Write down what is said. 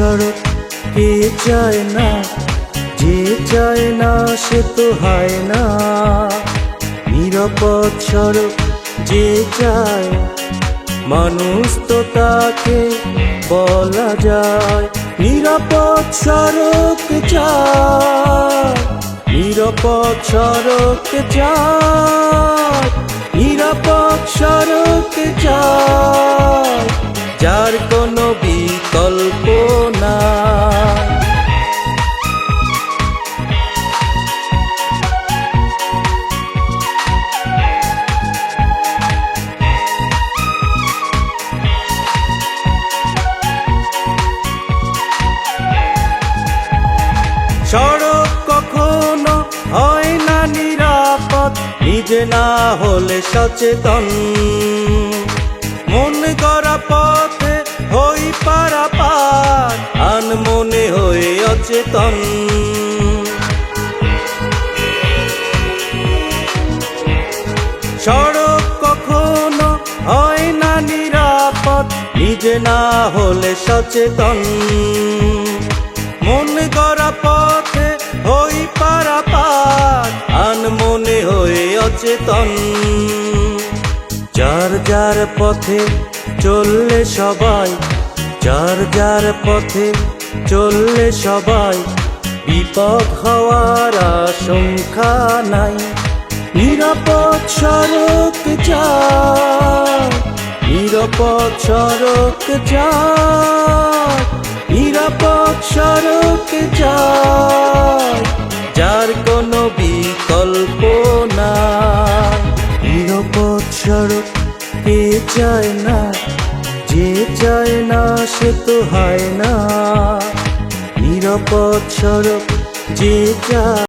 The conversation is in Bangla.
সড়ক কে চায় না, যে চায় না সে তো হয় না। নিরাপদ সড়ক যে চায়, মানুষ তো তাকে বলা যায়। নিরাপদ সড়ক চায়, নিরাপদ সড়ক চায়, নিরাপদ সড়ক চায়, যার কোনো বিকল্প নাই। সড়ক কখনো হয় না নিরাপদ, নিজে না হলে সচেতন। মন গড়া পথে হই পারাপার, আনমনে হয়ে অচেতন। সড়ক কখনো হয় না নিরাপদ, নিজে না হলে সচেতন। মন গড়া পথে হই পারাপার, আনমনে হয়ে অচেতন। যার যার পথে চললে সবাই, যার যার পথে চললে সবাই, বিপদ হওয়ার আশঙ্কা নাই। নিরাপদ সড়ক চায়, নিরাপদ সড়ক চায়, নিরাপদ সড়ক চায়, যার কোনো বিকল্প নাই। নিরাপদ সড়ক কে চায় না, যে চায় না সে তো হয় না। নিরাপদ সড়ক যে চায়।